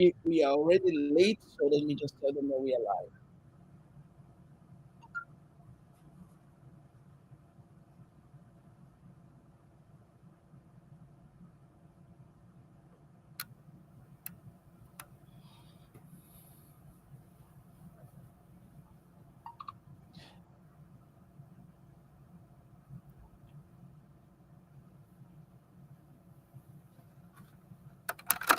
We are already late, so let me just tell them that we are live.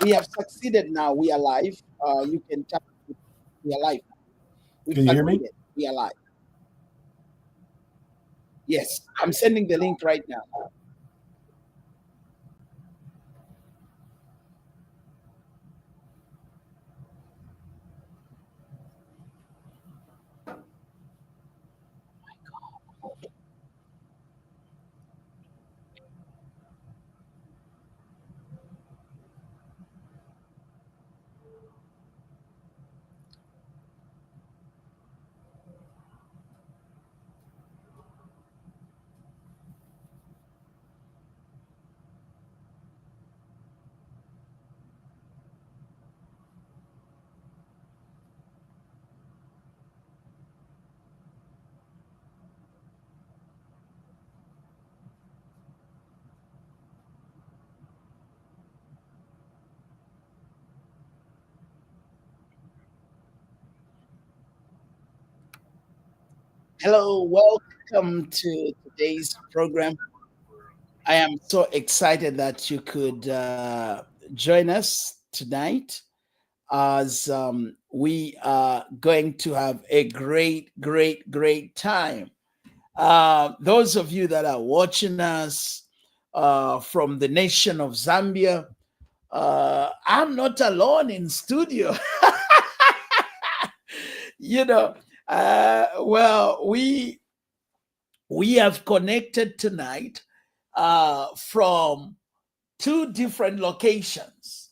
We have succeeded now. We are live. You can tap. We are live. We've Can you hear me? succeeded. We are live. Yes, I'm sending the link right now. Hello, welcome to today's program. I am so excited that you could join us tonight as we are going to have a great time. Those of you that are watching us from the nation of Zambia, I'm not alone in studio. you know, we have connected tonight from two different locations,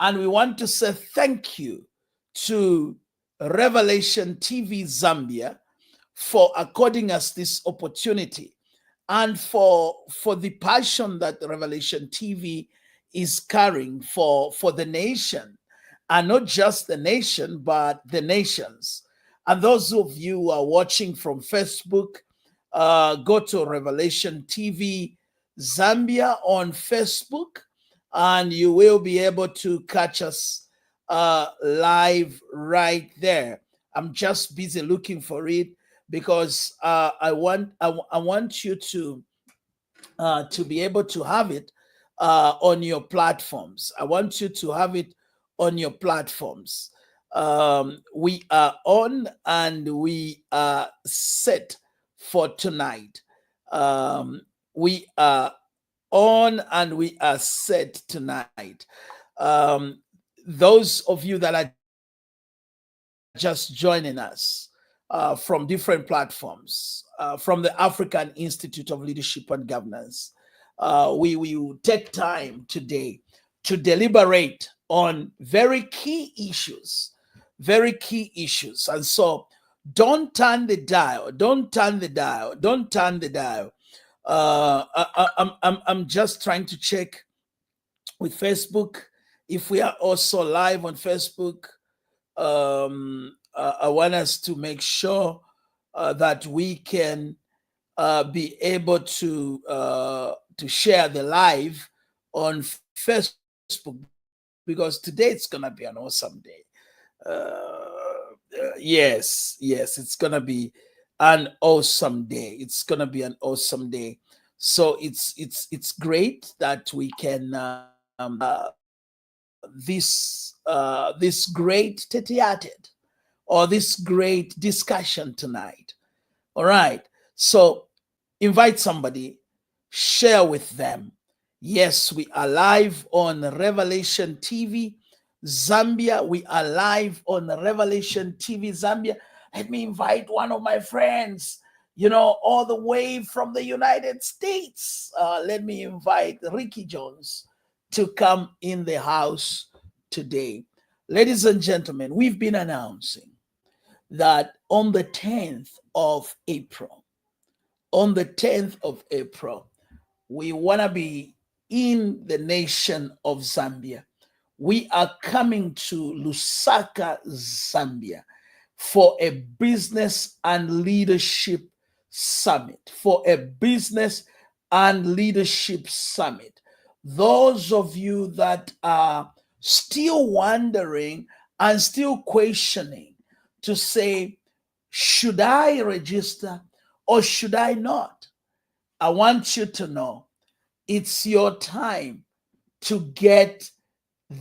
and we want to say thank you to Revelation TV Zambia for according us this opportunity and for the passion that Revelation TV is carrying for the nation, and not just the nation but the nations. And those of you who are watching from Facebook, go to Revelation TV Zambia on Facebook, and you will be able to catch us live right there. I'm just busy looking for it because I want you to be able to have it on your platforms. I want you to have it on your platforms. We are on and we are set for tonight. We are on and we are set tonight. Um, those of you that are just joining us from different platforms, from the African Institute of Leadership and Governance. We will take time today to deliberate on very key issues. And so don't turn the dial, don't turn the dial, don't turn the dial. I'm just trying to check with Facebook if we are also live on Facebook. I want us to make sure that we can be able to share the live on Facebook, because today it's gonna be an awesome day. Yes, it's gonna be an awesome day. It's gonna be an awesome day. So it's great that we can this great tete or this great discussion tonight. All right. So invite somebody, share with them. Yes, we are live on Revelation TV Zambia. We are live on Revelation TV Zambia. Let me invite one of my friends, all the way from the United States. Let me invite Ricky Jones to come in the house today. Ladies and gentlemen, we've been announcing that on the 10th of April, we want to be in the nation of Zambia. we are coming to Lusaka, Zambia for a business and leadership summit. For a business and leadership summit. Those of you that are still wondering and still questioning to say, should I register or should I not? I want you to know it's your time to get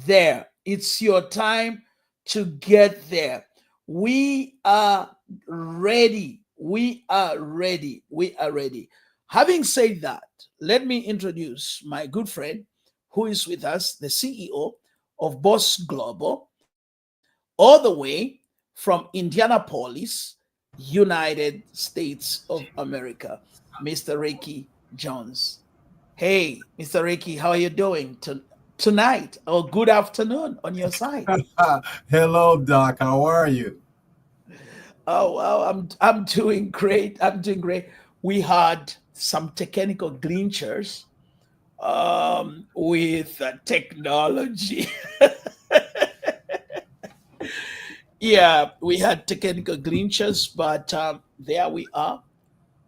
there. It's your time to get there. We are ready. We are ready. We are ready. Having said that, let me introduce my good friend who is with us, the CEO of Boss Global, all the way from Indianapolis, United States of America, Mr. Ricky Jones. Hey, Mr. Ricky, how are you doing tonight or good afternoon on your side? Hello, Doc. How are you? Oh, well, I'm doing great. I'm doing great. We had some technical glitches with technology. Yeah, we had technical glitches, but there we are.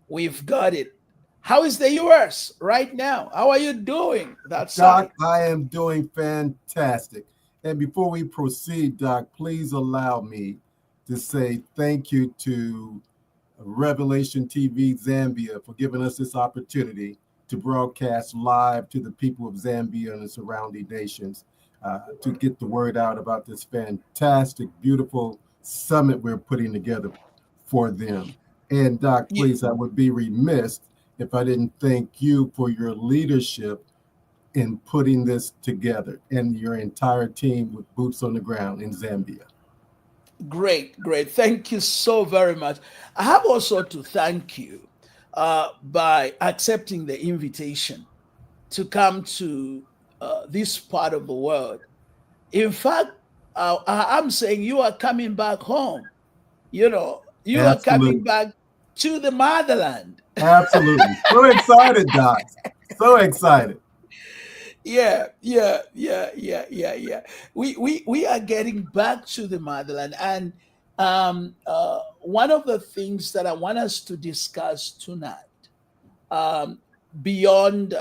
We've got it. How is the US right now? How are you doing that Doc, side? I am doing fantastic. And before we proceed, Doc, please allow me to say thank you to Revelation TV Zambia for giving us this opportunity to broadcast live to the people of Zambia and the surrounding nations to get the word out about this fantastic, beautiful summit we're putting together for them. And Doc, Yeah, please, I would be remiss if I didn't thank you for your leadership in putting this together and your entire team with boots on the ground in Zambia. great, great. Thank you so very much. I have also to thank you by accepting the invitation to come to this part of the world. In fact, I'm saying you are coming back home. You are coming Absolutely. back to the motherland. Absolutely. So excited, Doc. So excited. Yeah. We are getting back to the motherland, and one of the things that I want us to discuss tonight, um, beyond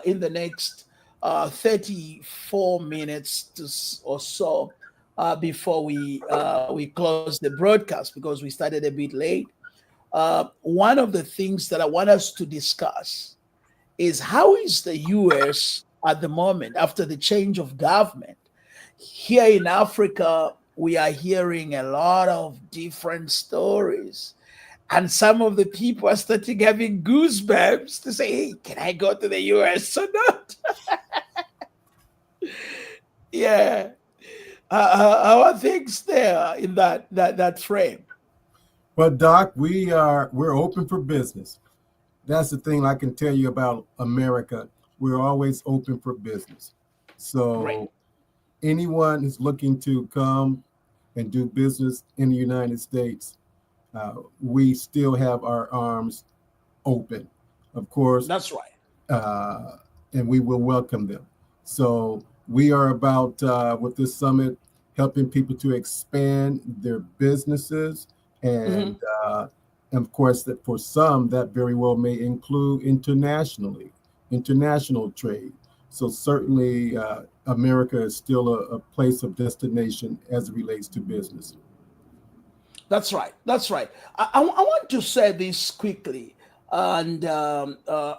in the next 34 minutes or so, before we close the broadcast because we started a bit late. One of the things that I want us to discuss is how is the US at the moment after the change of government? Here in Africa, we are hearing a lot of different stories. And some of the people are starting having goosebumps to say, hey, can I go to the US or not? Yeah. How are things there in that frame? But Doc, we're open for business. That's the thing I can tell you about America. We're always open for business. Great. So anyone who's looking to come and do business in the United States, we still have our arms open. Of course, That's right. uh, and we will welcome them. So we are about with this summit helping people to expand their businesses, and Mhm. of course that for some that very well may include international trade. So certainly America is still a place of destination as it relates to business. That's right. That's right. I want to say this quickly, and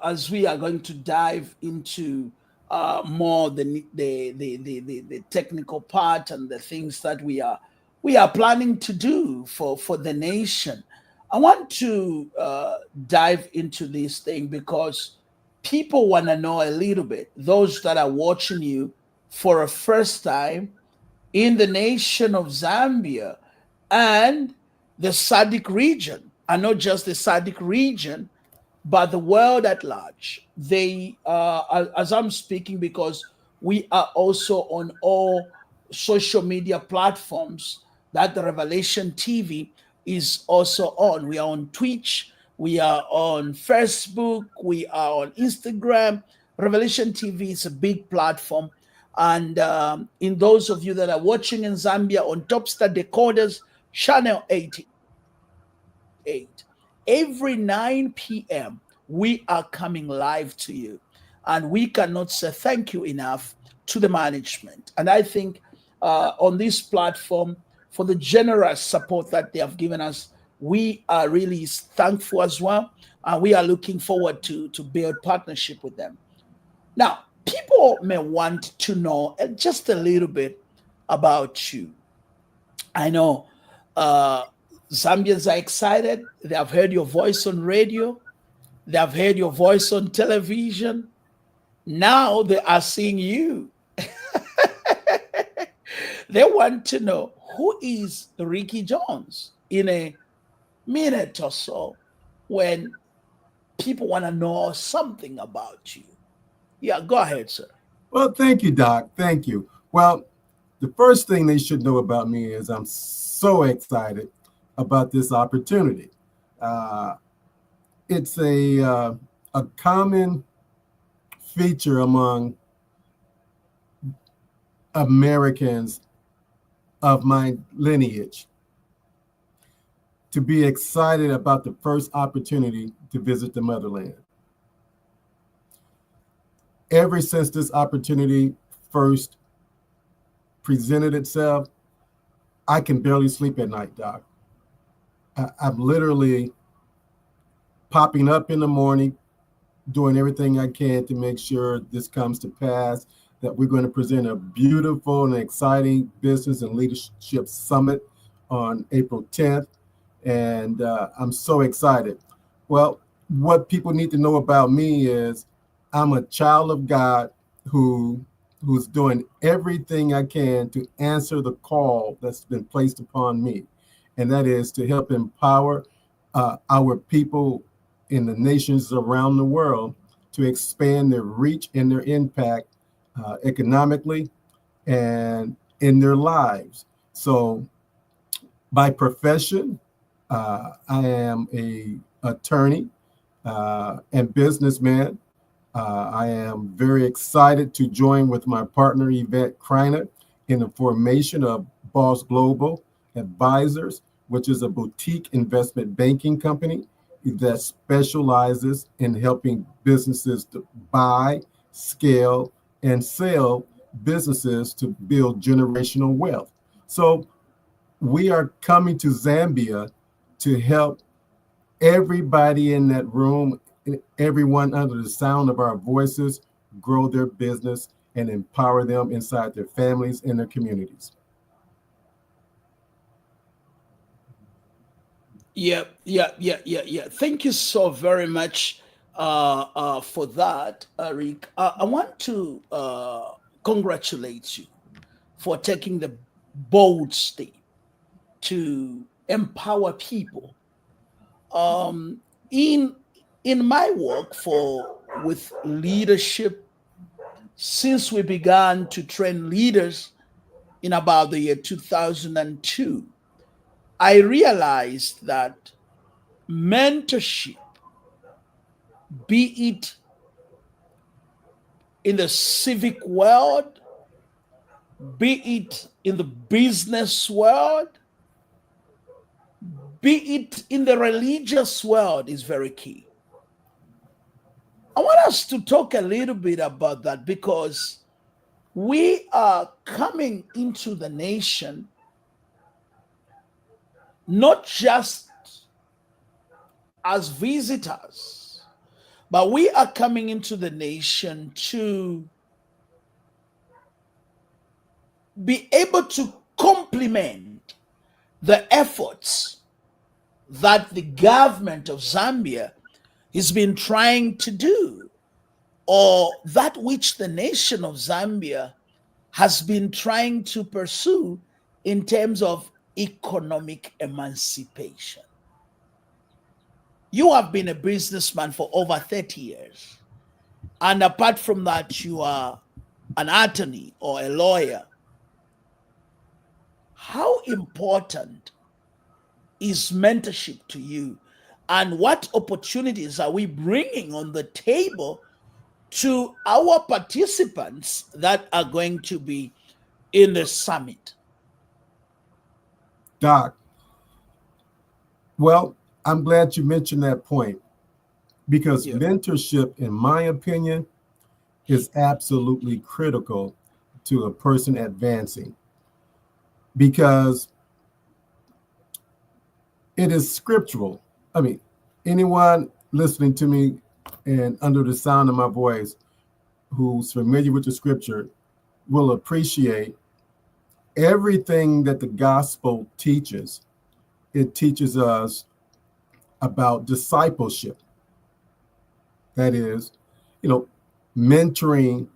as we are going to dive into more the technical part and the things that we are planning to do for the nation, I want to dive into this thing because people want to know a little bit. Those that are watching you for a first time in the nation of Zambia and the SADC region, and not just the SADC region, but the world at large. They, as I'm speaking, because we are also on all social media platforms that the Revelation TV is also on. We are on Twitch, we are on Facebook, we are on Instagram. Revelation TV is a big platform. And in those of you that are watching in Zambia on Topstar Decoders, channel 88, every 9 p.m., we are coming live to you. And we cannot say thank you enough to the management. And I think on this platform, for the generous support that they have given us, we are really thankful as well. And we are looking forward to build partnership with them. Now, people may want to know just a little bit about you. I know uh, Zambians are excited. They have heard your voice on radio, they have heard your voice on television. Now they are seeing you. They want to know who is Ricky Jones in a minute or so when people want to know something about you. Yeah, go ahead, sir. Well, thank you, Doc. Thank you. Well, the first thing they should know about me is I'm so excited about this opportunity. Uh, it's a common feature among Americans of my lineage to be excited about the first opportunity to visit the motherland. Ever since this opportunity first presented itself, I can barely sleep at night, Doc. I'm literally popping up in the morning, doing everything I can to make sure this comes to pass, that we're going to present a beautiful and exciting business and leadership summit on April 10th. And I'm so excited. Well, what people need to know about me is I'm a child of God who's doing everything I can to answer the call that's been placed upon me. And that is to help empower our people in the nations around the world to expand their reach and their impact economically and in their lives. So by profession, I am a attorney and businessman. I am very excited to join with my partner, Yvette Kreiner, in the formation of Boss Global Advisors, which is a boutique investment banking company that specializes in helping businesses to buy, scale, and sell businesses to build generational wealth. So we are coming to Zambia to help everybody in that room, everyone under the sound of our voices, grow their business and empower them inside their families and their communities. Yeah. Thank you so very much for that, Rick. I want to congratulate you for taking the bold step to empower people. Um, in in my work for with leadership, since we began to train leaders in about the year 2002, I realized that mentorship, be it in the civic world, be it in the business world, be it in the religious world, is very key. I want us to talk a little bit about that because we are coming into the nation not just as visitors, but we are coming into the nation to be able to complement the efforts that the government of Zambia has been trying to do, or that which the nation of Zambia has been trying to pursue in terms of economic emancipation. You have been a businessman for over 30 years. And apart from that, you are an attorney or a lawyer. How important is mentorship to you? And what opportunities are we bringing on the table to our participants that are going to be in the summit? Doc, well, I'm glad you mentioned that point because Yeah. mentorship, in my opinion, is absolutely critical to a person advancing because it is scriptural. I mean, anyone listening to me and under the sound of my voice who's familiar with the scripture will appreciate everything that the gospel teaches. It teaches us about discipleship. That is, you know, mentoring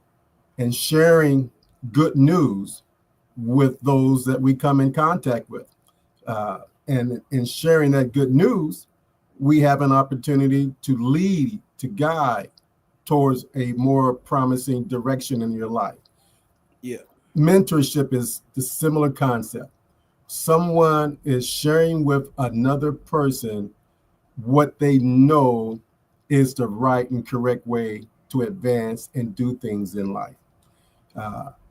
and sharing good news with those that we come in contact with. And in sharing that good news, we have an opportunity to lead, to guide towards a more promising direction in your life. Yeah. Mentorship is the similar concept. Someone is sharing with another person what they know is the right and correct way to advance and do things in life.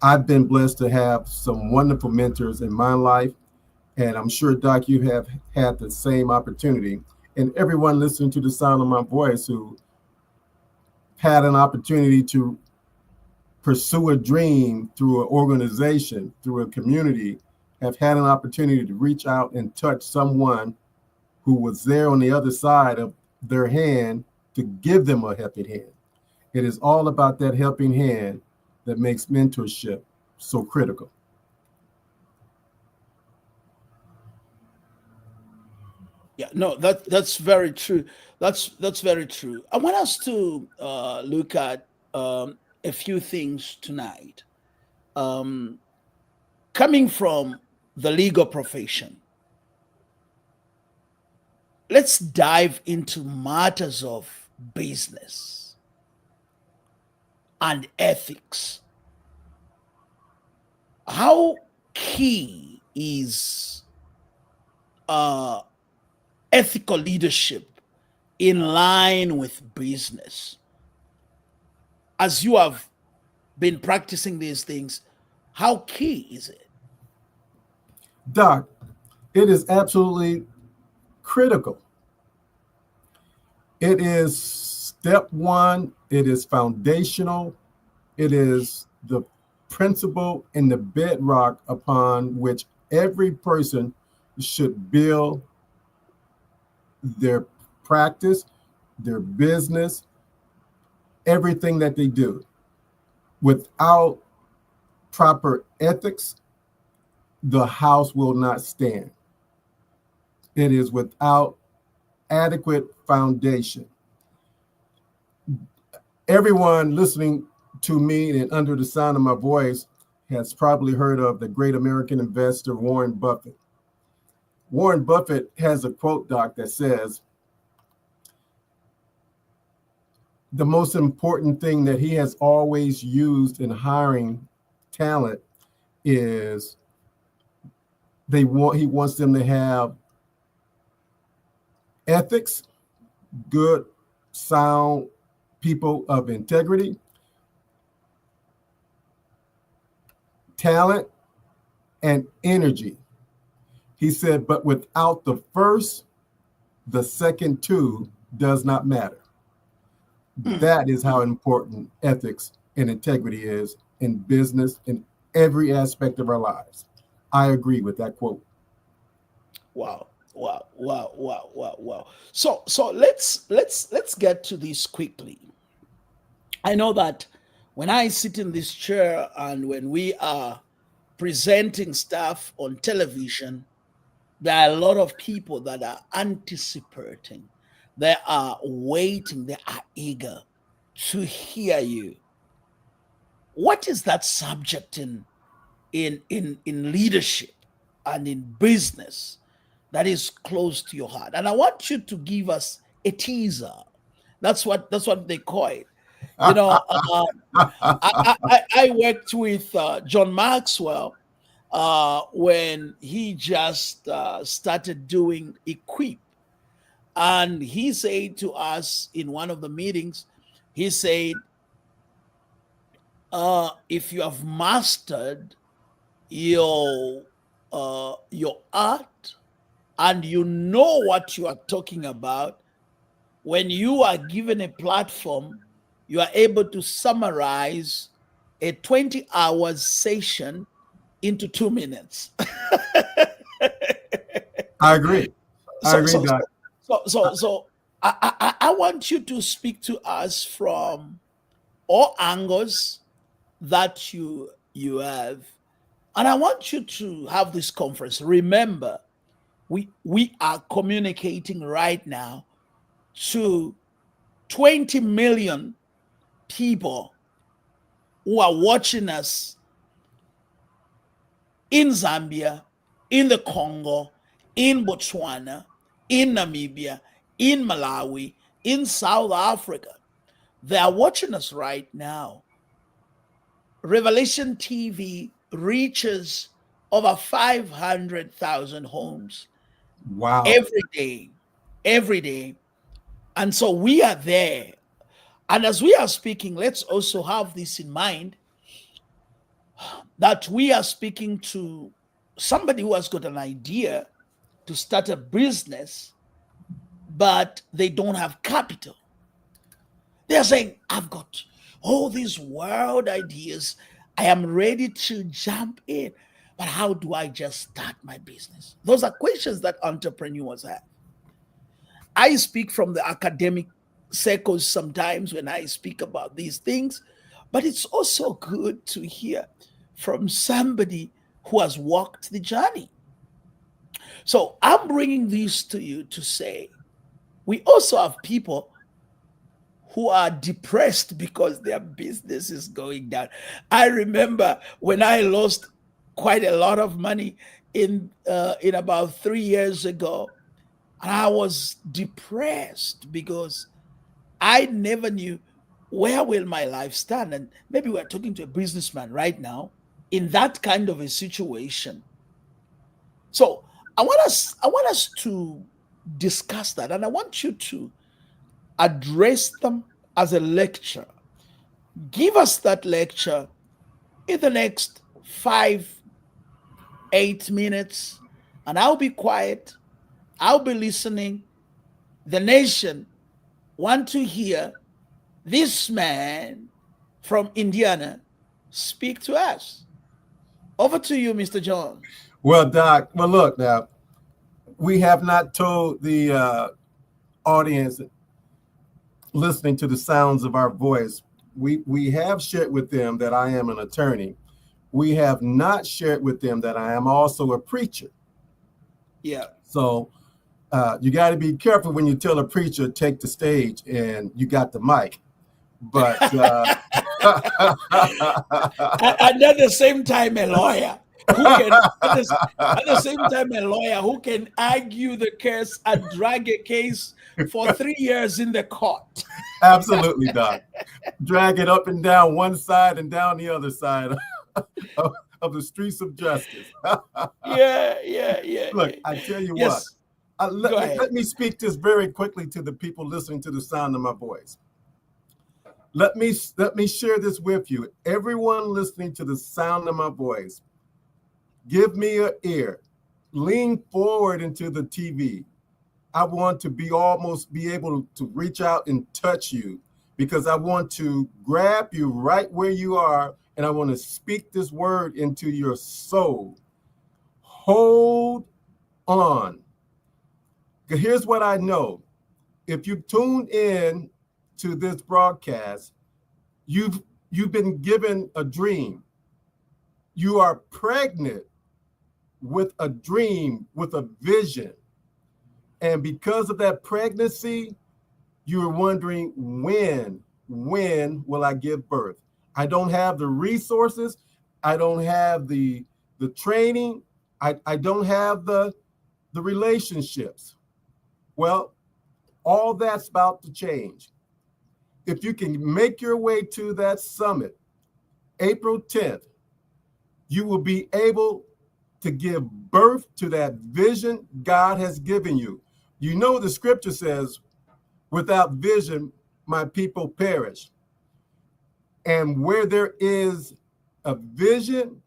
I've been blessed to have some wonderful mentors in my life, and I'm sure, Doc, you have had the same opportunity. And everyone listening to the sound of my voice who had an opportunity to pursue a dream through an organization, through a community, have had an opportunity to reach out and touch someone who was there on the other side of their hand to give them a helping hand. It is all about that helping hand that makes mentorship so critical. Yeah, no, that's very true. That's very true. I want us to look at a few things tonight. Um, Coming from the legal profession, let's dive into matters of business and ethics. How key is uh, ethical leadership in line with business? As you have been practicing these things, how key is it? Doc, it is absolutely critical. It is step one, it is foundational, it is the principle and the bedrock upon which every person should build their practice, their business, everything that they do. Without proper ethics, the house will not stand. It is without adequate foundation. Everyone listening to me and under the sound of my voice has probably heard of the great American investor Warren Buffett. Warren Buffett has a quote, Doc, that says, the most important thing that he has always used in hiring talent is he wants them to have ethics, good, sound people of integrity, talent, and energy. He said, but without the first, the second two does not matter. That is how important ethics and integrity is in business in every aspect of our lives. I agree with that quote. Wow, wow, wow, wow, wow, wow. So let's get to this quickly. I know that when I sit in this chair and when we are presenting stuff on television, there are a lot of people that are anticipating, they are waiting, they are eager to hear you. What is that subject in leadership and in business that is close to your heart? And I want you to give us a teaser. That's what they call it. You know, I worked with John Maxwell when he just started doing Equip, and he said to us in one of the meetings, he said, if you have mastered your your art and you know what you are talking about, when you are given a platform, you are able to summarize a 20 hours session into 2 minutes. I agree. I so agree, so Doc. so so I want you to speak to us from all angles that you have, and I want you to have this conference. Remember, we are communicating right now to 20 million people who are watching us in Zambia, in the Congo, in Botswana, in Namibia, in Malawi, in South Africa. They are watching us right now. Revelation TV reaches over 500,000 homes Wow. every day, every day. And so we are there. And as we are speaking, let's also have this in mind that we are speaking to somebody who has got an idea to start a business, but they don't have capital. They're saying, I've got all these wild ideas. I am ready to jump in. But how do I just start my business? Those are questions that entrepreneurs have. I speak from the academic circles sometimes when I speak about these things, but it's also good to hear from somebody who has walked the journey. So I'm bringing this to you to say we also have people who are depressed because their business is going down. I remember when I lost quite a lot of money in about 3 years ago, and I was depressed because I never knew where will my life stand. And maybe we're talking to a businessman right now in that kind of a situation. So I want us to discuss that, and I want you to address them as a lecture. Give us that lecture in the next 5, 8 minutes, and I'll be quiet. I'll be listening. The nation want to hear this man from Indiana speak to us. Over to you, Mr. Jones. Well, Doc, well, look now, we have not told the audience listening to the sounds of our voice. We have shared with them that I am an attorney. We have not shared with them that I am also a preacher. Yeah. So you got to be careful when you tell a preacher take the stage and you got the mic. But And at the same time, a lawyer who can, at the same time, a lawyer who can argue the case and drag a case for 3 years in the court. absolutely, Doc. Drag it up and down one side and down the other side of the streets of justice. Yeah. Look, I tell you what, Yes. Go ahead. let me speak this very quickly to the people listening to the sound of my voice. Let me share this with you. Everyone listening to the sound of my voice, give me an ear. Lean forward into the TV. I want to be able to reach out and touch you because I want to grab you right where you are and I want to speak this word into your soul. Hold on. Here's what I know. If you tuned in to this broadcast, you've been given a dream. You are pregnant with a dream, with a vision. And because of that pregnancy, you're wondering when will I give birth? I don't have the resources. I don't have the training. I don't have the relationships. Well, all that's about to change. If you can make your way to that summit, April 10th, you will be able to give birth to that vision God has given you. You know, the scripture says, without vision, my people perish. And where there is a vision,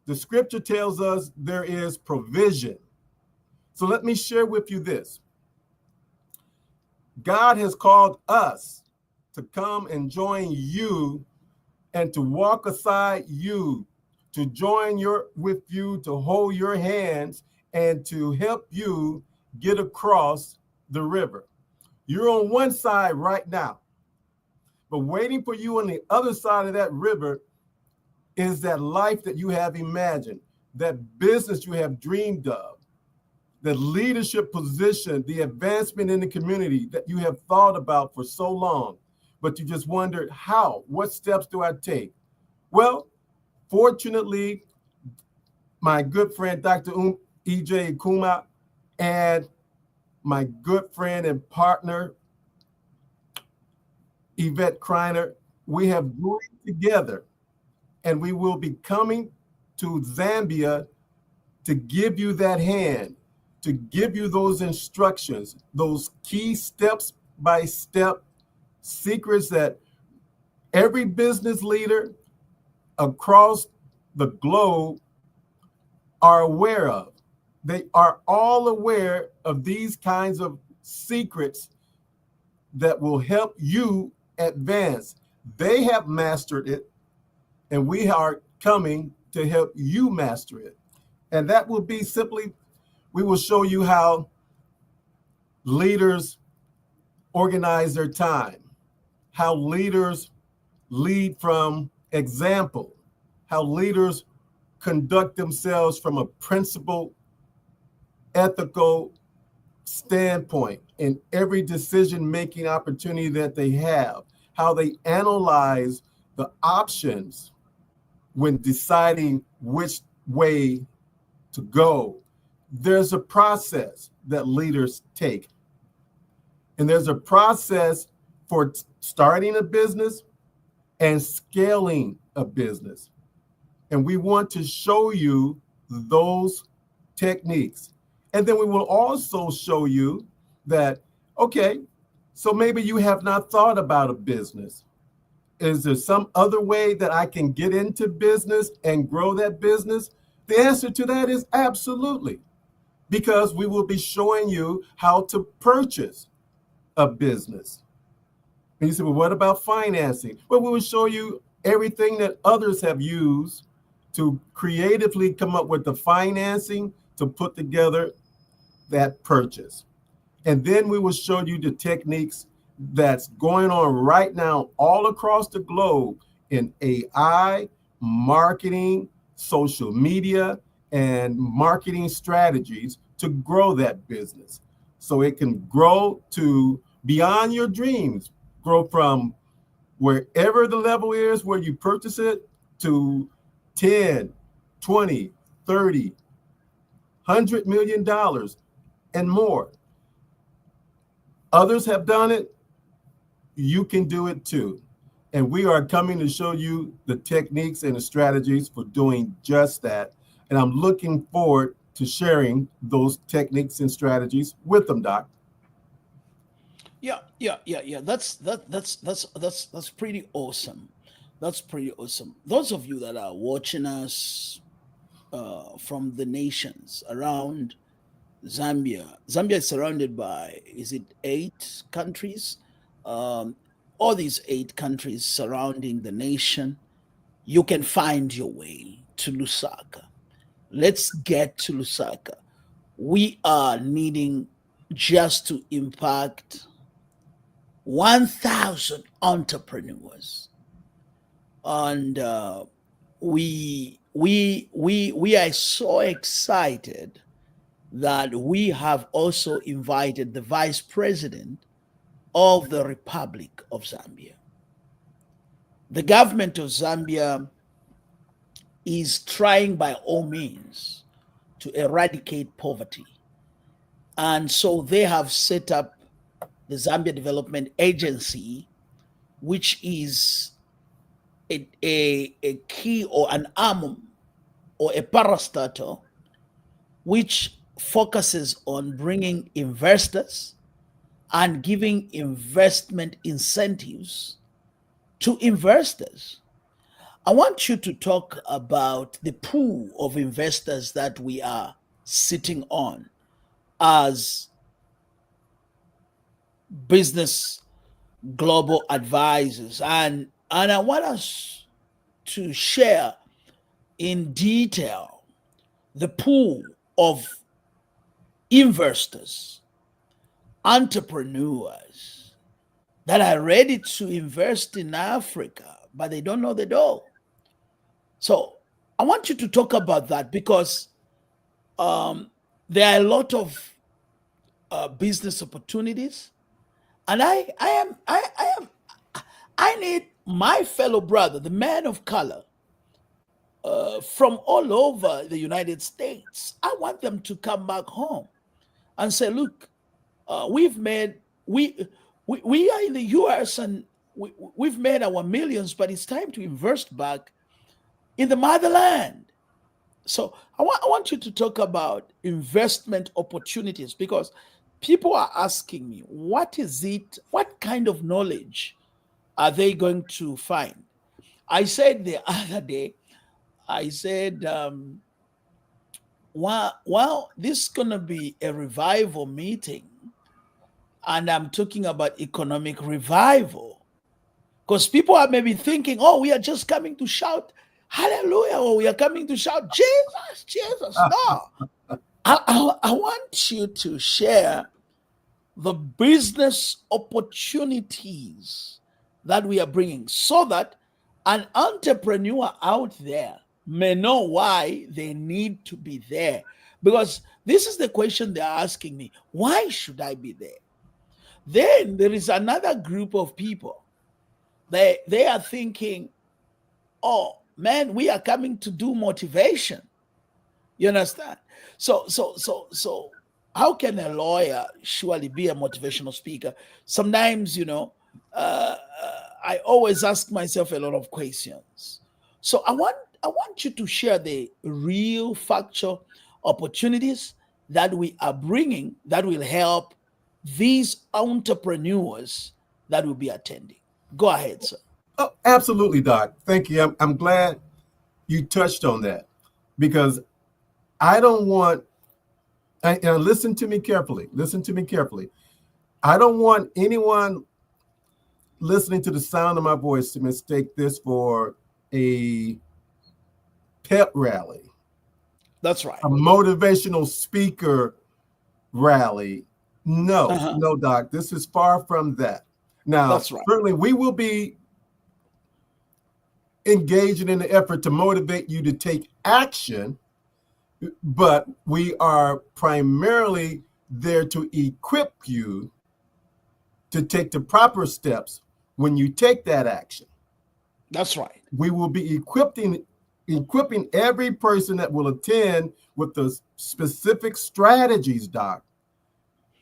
the scripture tells us there is provision. So let me share with you this. God has called us to come and join you and to walk aside you, to join with you, to hold your hands and to help you get across the river. You're on one side right now, but waiting for you on the other side of that river is that life that you have imagined, that business you have dreamed of, the leadership position, the advancement in the community that you have thought about for so long, but you just wondered how, what steps do I take? Well, fortunately, my good friend, Dr. E.J. Nkhoma, and my good friend and partner, Yvette Kreiner, we have joined together, and we will be coming to Zambia to give you that hand, to give you those instructions, those key steps by step secrets that every business leader across the globe are aware of. They are all aware of these kinds of secrets that will help you advance. They have mastered it, and we are coming to help you master it. And that will be simply, we will show you how leaders organize their time, how leaders lead from example, how leaders conduct themselves from a principled, ethical standpoint in every decision-making opportunity that they have, how they analyze the options when deciding which way to go. There's a process that leaders take. And there's a process for starting a business and scaling a business. And we want to show you those techniques. And then we will also show you that, okay, so maybe you have not thought about a business. Is there some other way that I can get into business and grow that business? The answer to that is absolutely, because we will be showing you how to purchase a business. And you say, well, what about financing? Well, we will show you everything that others have used to creatively come up with the financing to put together that purchase. And then we will show you the techniques that's going on right now all across the globe in AI, marketing, social media, and marketing strategies to grow that business. So it can grow to beyond your dreams, grow from wherever the level is where you purchase it to 10, 20, 30, $100 million and more. Others have done it. You can do it too. And we are coming to show you the techniques and the strategies for doing just that. And I'm looking forward to sharing those techniques and strategies with them, Doc. Yeah. That's pretty awesome. That's pretty awesome. Those of you that are watching us from the nations around Zambia. Zambia is surrounded by, is it 8 countries? Um, all these 8 countries surrounding the nation, you can find your way to Lusaka. Let's get to Lusaka. We are needing just to impact 1,000 entrepreneurs. And we are so excited that we have also invited the Vice President of the Republic of Zambia. The government of Zambia is trying by all means to eradicate poverty. And so they have set up the Zambia Development Agency, which is a key or an arm or a parastatal which focuses on bringing investors and giving investment incentives to investors. I want you to talk about the pool of investors that we are sitting on as business global advisors. And I want us to share in detail the pool of investors, entrepreneurs that are ready to invest in Africa, but they don't know the door. So I want you to talk about that because um, there are a lot of business opportunities, and I need my fellow brother, the man of color, from all over the United States. I want them to come back home and say, look, we've made we are in the US and we've made our millions, but it's time to invest back in the motherland. So I want you to talk about investment opportunities because people are asking me, what is it? What kind of knowledge are they going to find? I said the other day, I said, well, this is going to be a revival meeting, and I'm talking about economic revival. Because people are maybe thinking, oh, we are just coming to shout hallelujah, or we are coming to shout Jesus, Jesus. No. I want you to share the business opportunities that we are bringing so that an entrepreneur out there may know why they need to be there. Because this is the question they're asking me, why should I be there? Then there is another group of people. They are thinking, oh man, we are coming to do motivation. You understand? So how can a lawyer surely be a motivational speaker? Sometimes, I always ask myself a lot of questions. So I want you to share the real factual opportunities that we are bringing that will help these entrepreneurs that will be attending. Go ahead, sir. Oh, absolutely, Doc. Thank you. I'm glad you touched on that because I don't want, and listen to me carefully. Listen to me carefully. I don't want anyone listening to the sound of my voice to mistake this for a pep rally, That's right. a motivational speaker rally. No, Uh-huh. no, Doc. This is far from that. Now, That's right. certainly we will be engaging in the effort to motivate you to take action, but we are primarily there to equip you to take the proper steps when you take that action. That's right. We will be equipping every person that will attend with the specific strategies, Doc,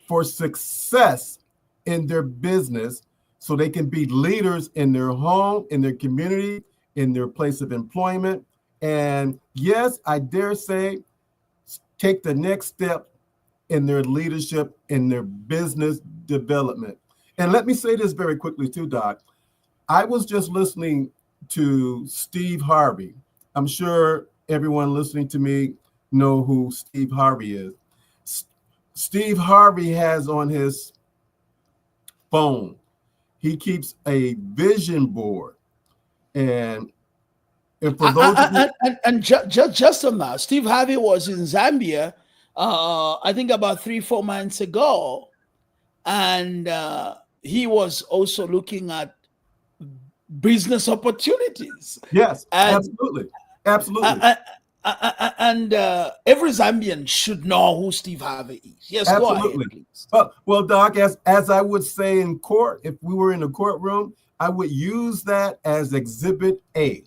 for success in their business so they can be leaders in their home, in their community, in their place of employment. And yes, I dare say, take the next step in their leadership, in their business development. And let me say this very quickly too, Doc. I was just listening to Steve Harvey. I'm sure everyone listening to me know who Steve Harvey is. Steve Harvey has on his phone, he keeps a vision board. And for those of you, Just on that, Steve Harvey was in Zambia, I think about 3-4 months ago, and he was also looking at business opportunities, yes, and absolutely, absolutely, uh, every Zambian should know who Steve Harvey is. Yes, go ahead, absolutely. please. Well, Doc, as I would say in court, if we were in a courtroom, I would use that as Exhibit A.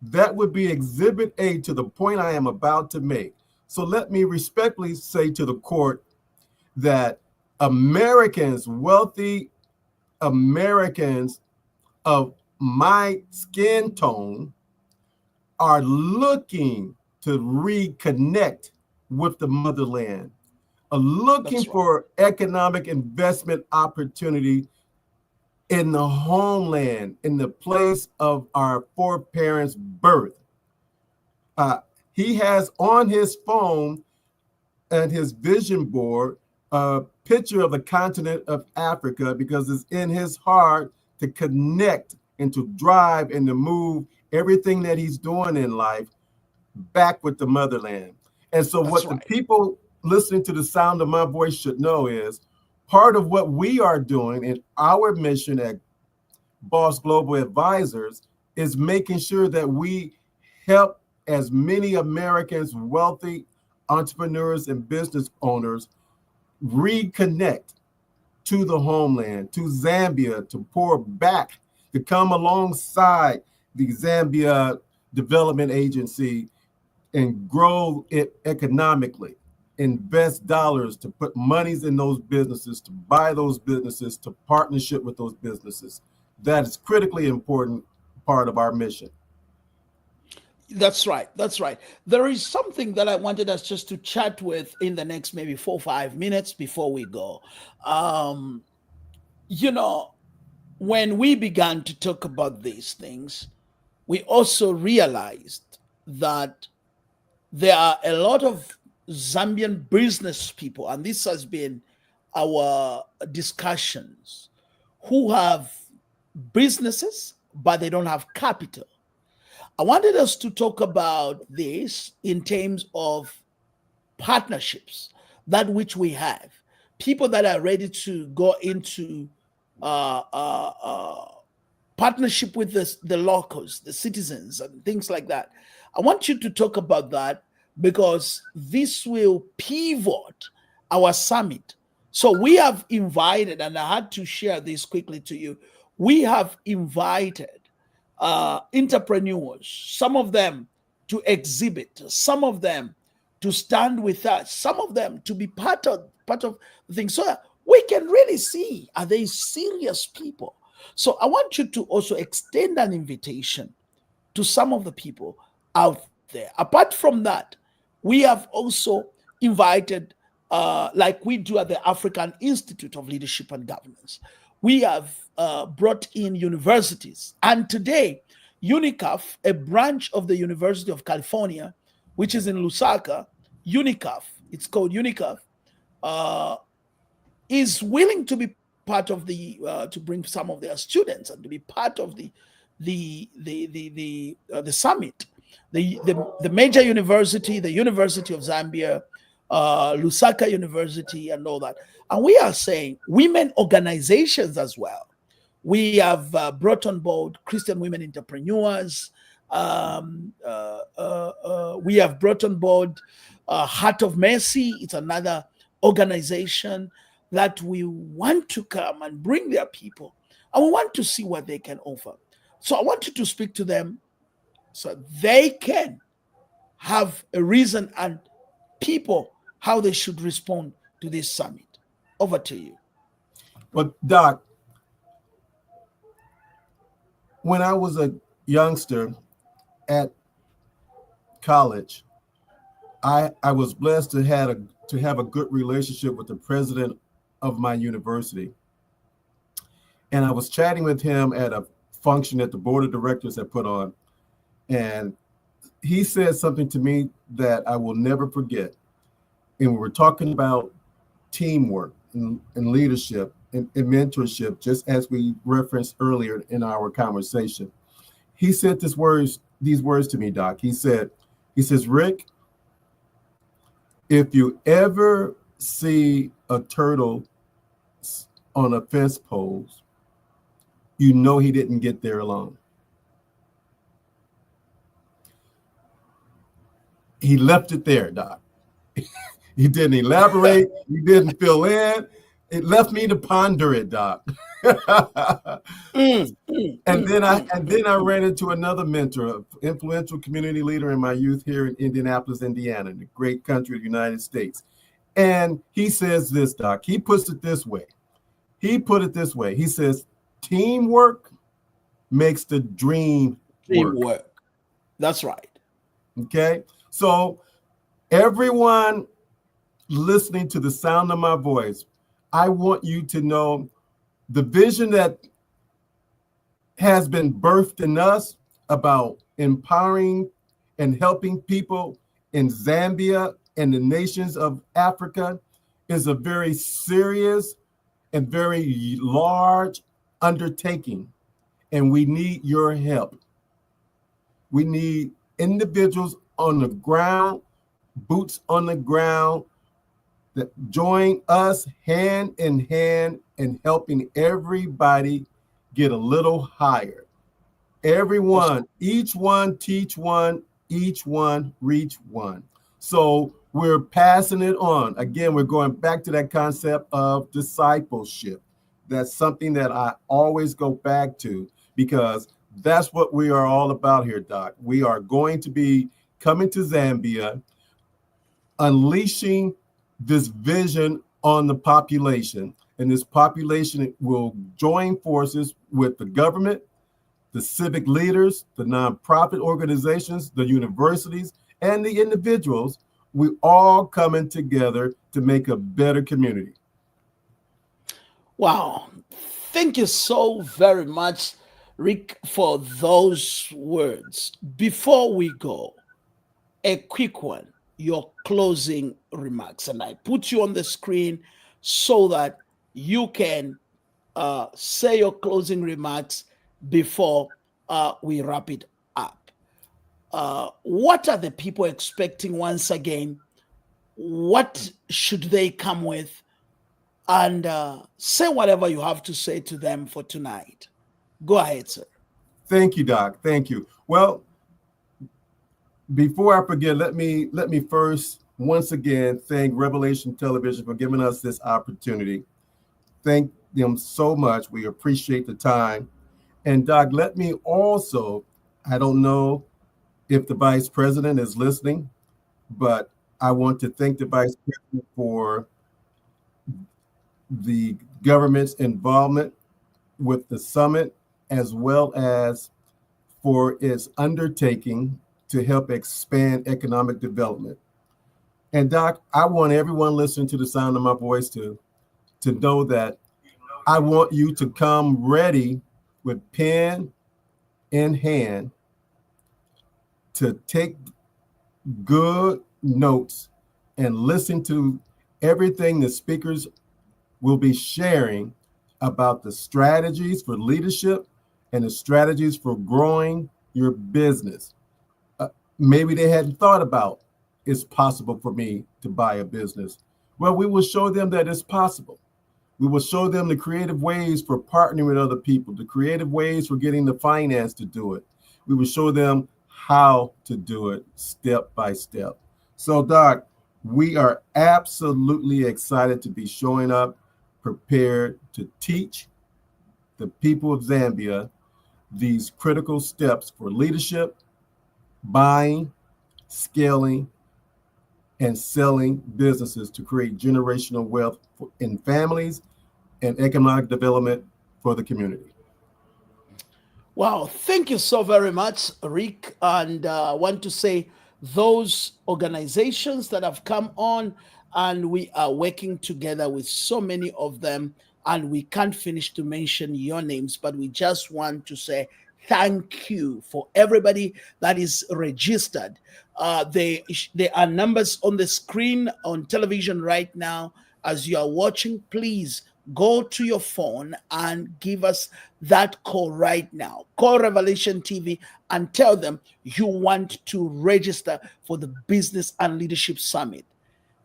That would be Exhibit A to the point I am about to make. So let me respectfully say to the court that Americans, wealthy Americans of my skin tone, are looking to reconnect with the motherland, are looking That's right. for economic investment opportunity in the homeland, in the place of our foreparents' birth. He has on his phone and his vision board a picture of the continent of Africa, because it's in his heart to connect and to drive and to move everything that he's doing in life back with the motherland. And so That's what the right. people listening to the sound of my voice should know is part of what we are doing in our mission at Boss Global Advisors is making sure that we help as many Americans, wealthy entrepreneurs and business owners, reconnect to the homeland, to Zambia, to pour back, to come alongside the Zambia Development Agency and grow it economically, invest dollars to put monies in those businesses, to buy those businesses, to partnership with those businesses. That is critically important part of our mission. That's right. That's right. There is something that I wanted us just to chat with in the next maybe 4 or 5 minutes before we go. Um, you know, when we began to talk about these things, we also realized that there are a lot of Zambian business people, and this has been our discussions, who have businesses, but they don't have capital. I wanted us to talk about this in terms of partnerships, that which we have, people that are ready to go into uh, uh, uh, partnership with the locals, the citizens, and things like that. I want you to talk about that because this will pivot our summit. So we have invited, and I had to share this quickly to you. We have invited entrepreneurs, some of them to exhibit, some of them to stand with us, some of them to be part of the thing, so that we can really see, are they serious people? So I want you to also extend an invitation to some of the people out there. Apart from that, we have also invited, like we do at the African Institute of Leadership and Governance, we have brought in universities. And today, UNICAF, a branch of the University of California, which is in Lusaka, UNICAF, it's called UNICAF, uh, is willing to be part of to bring some of their students and to be part of the summit. The major university, the University of Zambia, Lusaka University, and all that. And we are saying women organizations as well. We have brought on board Christian women entrepreneurs. We have brought on board Heart of Mercy. It's another organization that we want to come and bring their people, and we want to see what they can offer. So I want you to speak to them so they can have a reason and people how they should respond to this summit. Over to you. But Doc, when I was a youngster at college, I was blessed to have a good relationship with the president of my university. And I was chatting with him at a function that the board of directors had put on. And he said something to me that I will never forget. And we were talking about teamwork and leadership and mentorship, just as we referenced earlier in our conversation. He said these words to me, Doc. He says, Rick, if you ever see a turtle on a fence post, you know he didn't get there alone. He left it there, Doc. He didn't elaborate. He didn't fill in. It left me to ponder it, Doc. And then I ran into another mentor, an influential community leader in my youth here in Indianapolis, Indiana, in the great country of the United States. And he says this, Doc. He puts it this way. He says, teamwork makes the dream work. That's right. Okay. So everyone listening to the sound of my voice, I want you to know the vision that has been birthed in us about empowering and helping people in Zambia and the nations of Africa is a very serious and very large undertaking. And we need your help. We need individuals on the ground, boots on the ground, that join us hand in hand in helping everybody get a little higher. Everyone, each one teach one, each one reach one. So we're passing it on. Again, we're going back to that concept of discipleship. That's something that I always go back to because that's what we are all about here, Doc. We are going to be coming to Zambia, unleashing this vision on the population. And this population will join forces with the government, the civic leaders, the nonprofit organizations, the universities, and the individuals. We all coming together to make a better community. Wow. Thank you so very much, Rick, for those words. Before we go, a quick one, your closing remarks. And I put you on the screen so that you can say your closing remarks before we wrap it up. What are the people expecting once again? What should they come with? And say whatever you have to say to them for tonight. Go ahead, sir. Thank you, Doc. Thank you. Well, before I forget, let me first once again thank Revelation Television for giving us this opportunity. Thank them so much. We appreciate the time. And Doc, let me also, I don't know if the Vice President is listening, but I want to thank the Vice President for the government's involvement with the summit, as well as for its undertaking to help expand economic development. And Doc, I want everyone listening to the sound of my voice to know that I want you to come ready with pen in hand to take good notes and listen to everything the speakers will be sharing about the strategies for leadership and the strategies for growing your business. Maybe they hadn't thought about it's possible for me to buy a business. Well, we will show them that it's possible. We will show them the creative ways for partnering with other people, the creative ways for getting the finance to do it. We will show them how to do it step by step. So, Doc, we are absolutely excited to be showing up, prepared to teach the people of Zambia these critical steps for leadership, buying, scaling, and selling businesses to create generational wealth in families and economic development for the community. Wow, thank you so very much, Rick. And I want to say those organizations that have come on, and we are working together with so many of them, and we can't finish to mention your names, but we just want to say thank you for everybody that is registered. There are numbers on the screen on television right now as you are watching. Please go to your phone and give us that call right now. Call Revelation TV and tell them you want to register for the Business and Leadership Summit.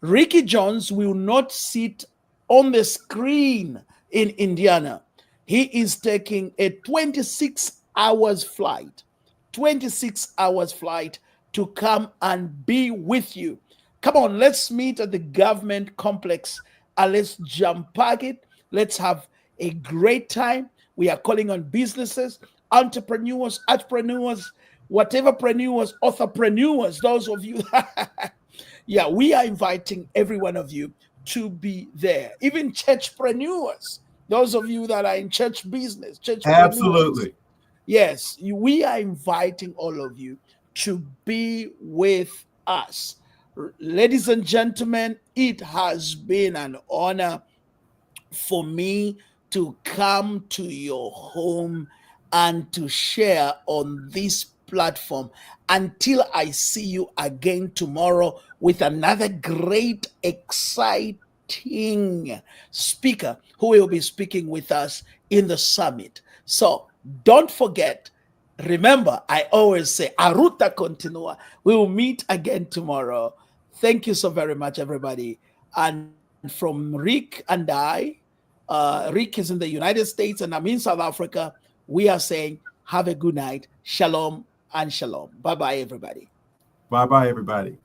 Ricky Jones will not sit on the screen in Indiana. He is taking a 26 hours flight, 26 hours flight to come and be with you. Come on, let's meet at the government complex and let's jump pack it. Let's have a great time. We are calling on businesses, entrepreneurs, whatever preneurs, authorpreneurs, those of you. Yeah, we are inviting every one of you to be there. Even churchpreneurs, those of you that are in church business, churchpreneurs. Absolutely. Yes, we are inviting all of you to be with us. Ladies and gentlemen, it has been an honor for me to come to your home and to share on this platform. Until I see you again tomorrow with another great, exciting speaker who will be speaking with us in the summit. So don't forget, remember, I always say, Aruta continua. We will meet again tomorrow. Thank you so very much, everybody. And from Rick and Rick is in the United States and I'm in South Africa. We are saying, have a good night. Shalom and shalom. Bye bye, everybody. Bye bye, everybody.